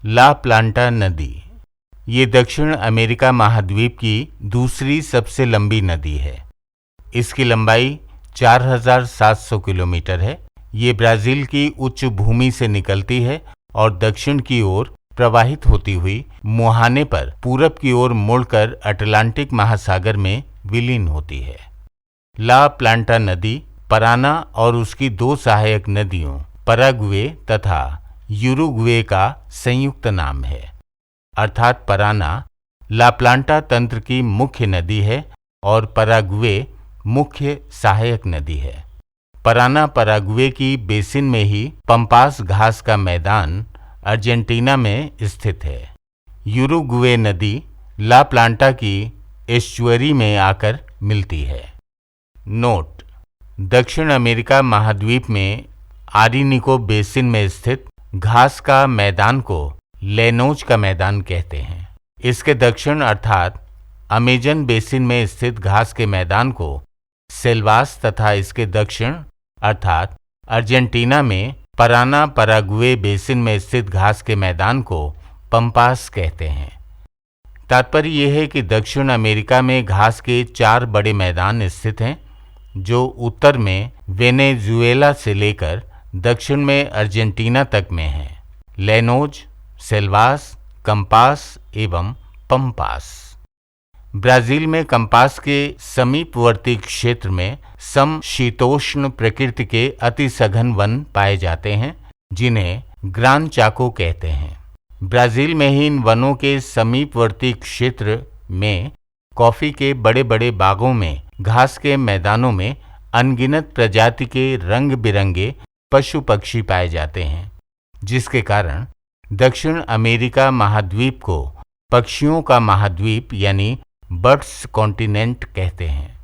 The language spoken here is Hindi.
ला प्लांटा नदी ये दक्षिण अमेरिका महाद्वीप की दूसरी सबसे लंबी नदी है। इसकी लंबाई 4700 किलोमीटर है। ये ब्राज़ील की उच्च भूमि से निकलती है और दक्षिण की ओर प्रवाहित होती हुई मुहाने पर पूरब की ओर मुड़कर अटलांटिक महासागर में विलीन होती है। ला प्लांटा नदी पराना और उसकी दो सहायक नदियों पराग्वे तथा यूरुग्वे का संयुक्त नाम है, अर्थात पराना ला प्लांटा तंत्र की मुख्य नदी है और पराग्वे मुख्य सहायक नदी है। पराना पराग्वे की बेसिन में ही पंपास घास का मैदान अर्जेंटीना में स्थित है। यूरुग्वे नदी ला प्लांटा की एस्चुअरी में आकर मिलती है। नोट: दक्षिण अमेरिका महाद्वीप में आरिनिको बेसिन में स्थित घास का मैदान को लेनोज का मैदान कहते हैं। इसके दक्षिण अर्थात अमेजन बेसिन में स्थित घास के मैदान को सेल्वास तथा इसके दक्षिण अर्थात अर्जेंटीना में पराना पराग्वे बेसिन में स्थित घास के मैदान को पंपास कहते हैं। तात्पर्य यह है कि दक्षिण अमेरिका में घास के 4 बड़े मैदान स्थित हैं, जो उत्तर में वेनेजुएला से लेकर दक्षिण में अर्जेंटीना तक में हैं: लेनोज, सेल्वास, कंपास एवं पंपास। ब्राजील में कंपास के समीपवर्ती क्षेत्र में समशीतोष्ण प्रकृति के अति सघन वन पाए जाते हैं, जिन्हें ग्रान चाको कहते हैं। ब्राजील में ही इन वनों के समीपवर्ती क्षेत्र में कॉफी के बड़े बड़े बागों में घास के मैदानों में अनगिनत प्रजाति के रंग बिरंगे पशु पक्षी पाए जाते हैं, जिसके कारण दक्षिण अमेरिका महाद्वीप को पक्षियों का महाद्वीप यानी बर्ड्स कॉन्टिनेंट कहते हैं।